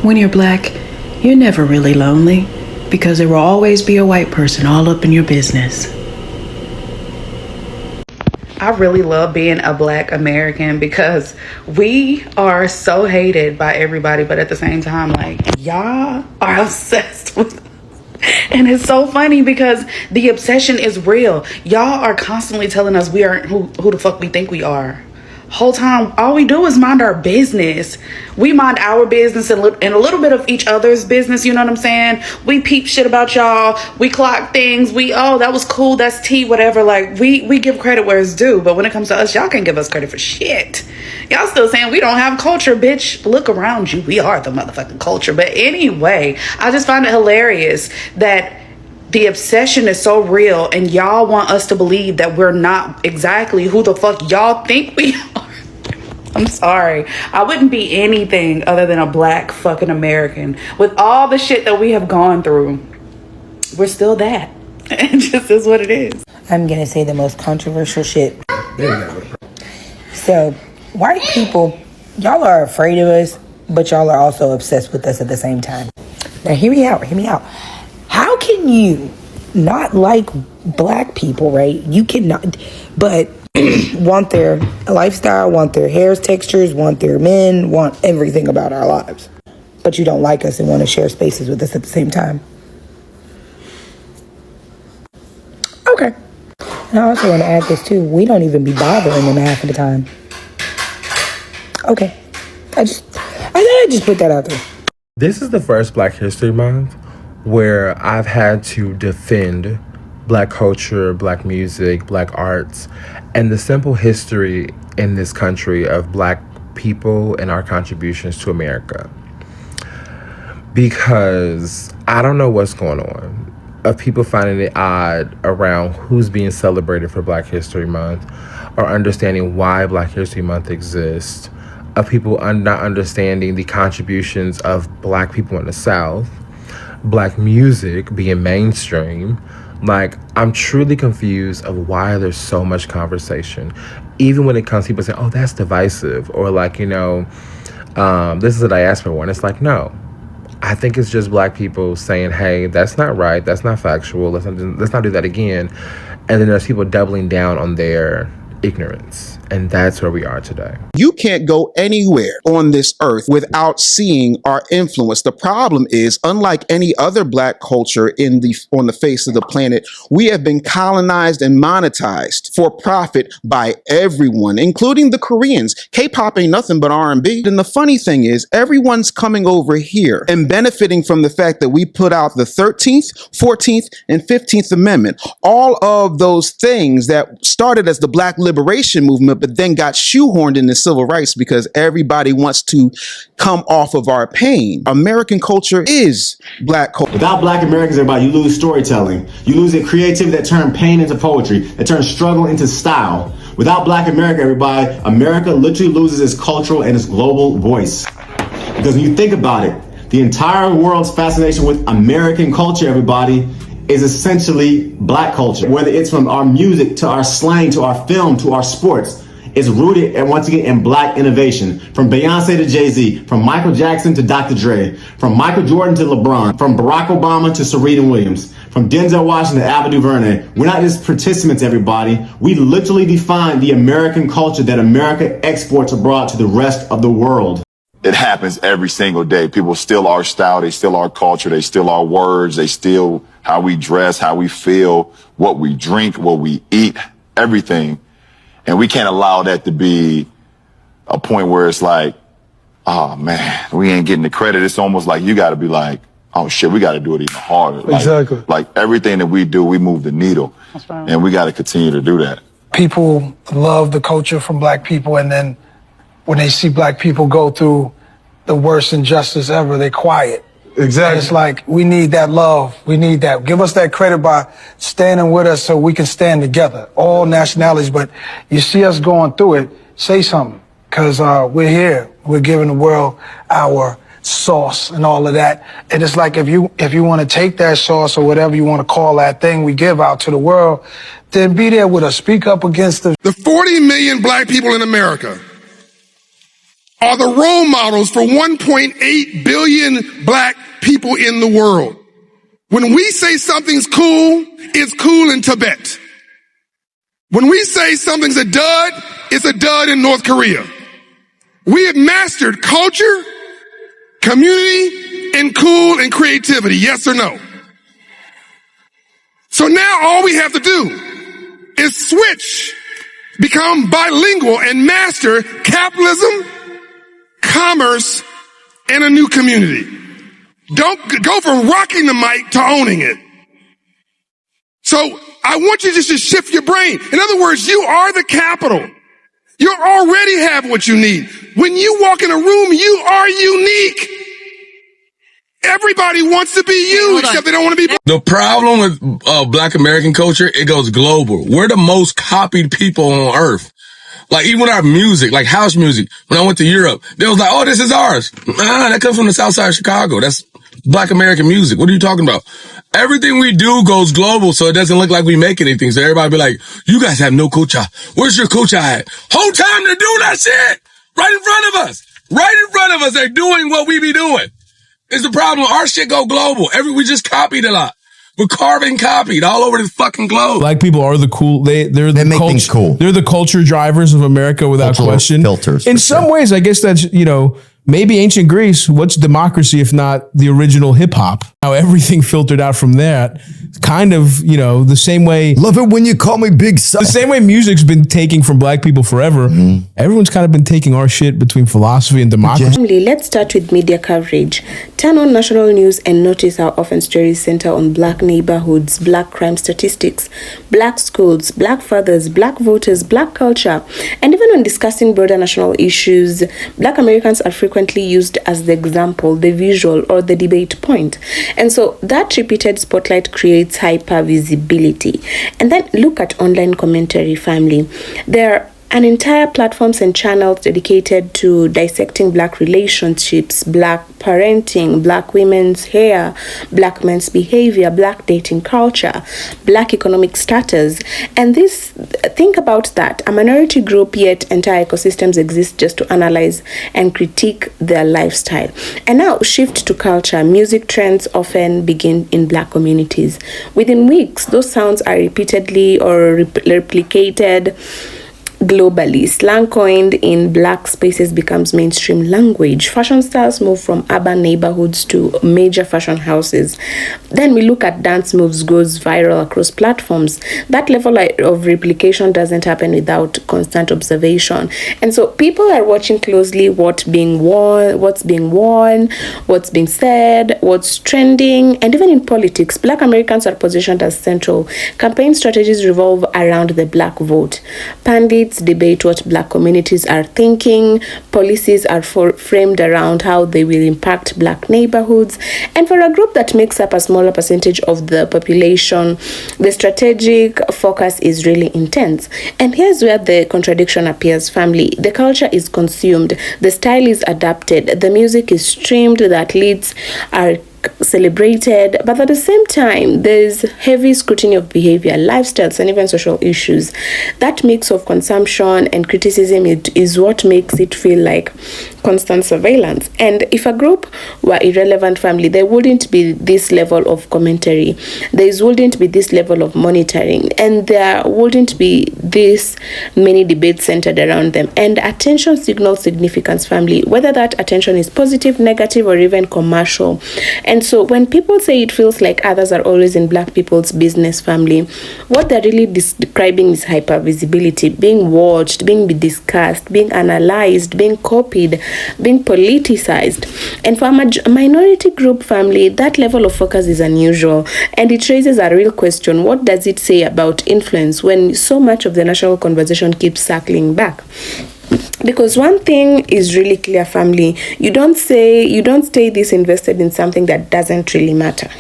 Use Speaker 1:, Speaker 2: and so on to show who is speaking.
Speaker 1: When you're black, you're never really lonely because there will always be a white person all up in your business. I really love being a black American because we are so hated by everybody, but at the same time, like, y'all are obsessed with. And it's so funny because the obsession is real. Y'all are constantly telling us we aren't who the fuck we think we are. Whole time, all we do is mind our business. We mind our business and a little bit of each other's business, you know what I'm saying? We peep shit about y'all. We clock things. Oh, that was cool. That's tea, whatever. Like, we give credit where it's due. But when it comes to us, y'all can't give us credit for shit. Y'all still saying we don't have culture, bitch. Look around you. We are the motherfucking culture. But anyway, I just find it hilarious that the obsession is so real and y'all want us to believe that we're not exactly who the fuck y'all think we are. I'm sorry. I wouldn't be anything other than a black fucking American. With all the shit that we have gone through, we're still that. It just is what it is.
Speaker 2: I'm going to say the most controversial shit. So, white people, y'all are afraid of us, but y'all are also obsessed with us at the same time. Now, hear me out. How can you not like black people, right? You cannot, but want their lifestyle, want their hair textures, want their men, want everything about our lives. But you don't like us and want to share spaces with us at the same time. Okay. And I also want to add this too. We don't even be bothering them half of the time. Okay. I just put that out there.
Speaker 3: This is the first Black History Month where I've had to defend black culture, black music, black arts, and the simple history in this country of black people and our contributions to America. Because I don't know what's going on, of people finding it odd around who's being celebrated for Black History Month, or understanding why Black History Month exists, of people not understanding the contributions of black people in the South, black music being mainstream. Like, I'm truly confused of why there's so much conversation. Even when it comes to people saying, oh, that's divisive, or like, this is a diaspora one. It's like, no. I think it's just black people saying, hey, that's not right, that's not factual, let's not do that again. And then there's people doubling down on their ignorance. And that's where we are today.
Speaker 4: You can't go anywhere on this earth without seeing our influence. The problem is, unlike any other black culture on the face of the planet, we have been colonized and monetized for profit by everyone, including the Koreans. K-pop ain't nothing but R&B. And the funny thing is, everyone's coming over here and benefiting from the fact that we put out the 13th, 14th, and 15th Amendment. All of those things that started as the Black Liberation Movement, but then got shoehorned into civil rights because everybody wants to come off of our pain. American culture is black culture.
Speaker 5: Without black Americans, everybody, you lose storytelling. You lose the creativity that turned pain into poetry, that turned struggle into style. Without black America, everybody, America literally loses its cultural and its global voice. Because when you think about it, the entire world's fascination with American culture, everybody, is essentially black culture. Whether it's from our music to our slang to our film to our sports, is rooted, and once again, in black innovation. From Beyonce to Jay-Z, from Michael Jackson to Dr. Dre, from Michael Jordan to LeBron, from Barack Obama to Serena Williams, from Denzel Washington to Ava DuVernay. We're not just participants, everybody. We literally define the American culture that America exports abroad to the rest of the world.
Speaker 6: It happens every single day. People steal our style, they steal our culture, they steal our words, they steal how we dress, how we feel, what we drink, what we eat, everything. And we can't allow that to be a point where it's like, oh man, we ain't getting the credit. It's almost like you got to be like, oh shit, we got to do it even harder.
Speaker 7: Exactly.
Speaker 6: Like everything that we do, we move the needle.
Speaker 1: That's right.
Speaker 6: And we got to continue to do that.
Speaker 7: People love the culture from black people, and then when they see black people go through the worst injustice ever, they quiet.
Speaker 8: Exactly.
Speaker 7: And it's like, we need that love. We need that. Give us that credit by standing with us so we can stand together, all nationalities. But you see us going through it, say something, because we're here. We're giving the world our sauce and all of that. And it's like, if you want to take that sauce or whatever you want to call that thing we give out to the world, then be there with us. Speak up against
Speaker 8: the 40 million black people in America. are the role models for 1.8 billion black people in the world. When we say something's cool, it's cool in Tibet. When we say something's a dud, it's a dud in North Korea. We have mastered culture, community, and cool and creativity, yes or no? So now all we have to do is switch, become bilingual, and master capitalism, commerce, and a new community. Don't go from rocking the mic to owning it. So I want you just to shift your brain. In other words, you are the capital. You already have what you need. When you walk in a room, you are unique. Everybody wants to be you, except they don't want to be.
Speaker 9: The problem with Black American culture, it goes global. We're the most copied people on earth. Like, even our music, like house music, when I went to Europe, they was like, oh, this is ours. Nah, that comes from the south side of Chicago. That's Black American music. What are you talking about? Everything we do goes global, so it doesn't look like we make anything. So everybody be like, you guys have no culture. Where's your culture at? Whole time to do that shit! Right in front of us! Right in front of us, they're doing what we be doing. It's the problem. Our shit go global. We just copied a lot. We're carbon copied all over the fucking globe.
Speaker 10: Black people are the cool. They
Speaker 11: make things cool.
Speaker 10: They're the culture drivers of America without
Speaker 11: Cultural
Speaker 10: question.
Speaker 11: filters.
Speaker 10: In some ways, I guess that's, maybe ancient Greece. What's democracy if not the original hip hop? How everything filtered out from that. Kind of, the same way.
Speaker 11: Love it when you call me Big Son.
Speaker 10: The same way music's been taking from black people forever. Mm-hmm. Everyone's kind of been taking our shit between philosophy and democracy.
Speaker 12: Let's start with media coverage. Turn on national news and notice how often stories center on black neighborhoods, black crime statistics, black schools, black fathers, black voters, black culture. And even when discussing broader national issues, black Americans are frequently used as the example, the visual, or the debate point. And so that repeated spotlight creates hypervisibility. And then look at online commentary, family. There are an entire platforms and channels dedicated to dissecting black relationships, black parenting, black women's hair, black men's behavior, black dating culture, black economic status. And think about that. A minority group, yet entire ecosystems exist just to analyze and critique their lifestyle. And now shift to culture. Music trends often begin in black communities. Within weeks, those sounds are repeatedly or replicated globally. Slang coined in black spaces becomes mainstream language. Fashion styles move from urban neighborhoods to major fashion houses. Then we look at dance moves goes viral across platforms. That level of replication doesn't happen without constant observation. And so people are watching closely what's being worn, what's being said, what's trending. And even in politics, black Americans are positioned as central. Campaign strategies revolve around the black vote. Pundits debate what black communities are thinking. Policies are framed around how they will impact black neighborhoods. And for a group that makes up a smaller percentage of the population, the strategic focus is really intense. And here's where the contradiction appears, family. The culture is consumed, the style is adapted, the music is streamed, the athletes are celebrated, but at the same time there's heavy scrutiny of behavior, lifestyles, and even social issues. That mix of consumption and criticism is what makes it feel like constant surveillance. And if a group were irrelevant, family, there wouldn't be this level of commentary, there wouldn't be this level of monitoring, and there wouldn't be this many debates centered around them. And attention signals significance, family, whether that attention is positive, negative, or even commercial. And so when people say it feels like others are always in black people's business, family, what they're really describing is hypervisibility, being watched, being discussed, being analyzed, being copied, being politicized. And for a minority group, family, that level of focus is unusual. And it raises a real question. What does it say about influence when so much of the national conversation keeps circling back? Because one thing is really clear, family, you don't stay this invested in something that doesn't really matter.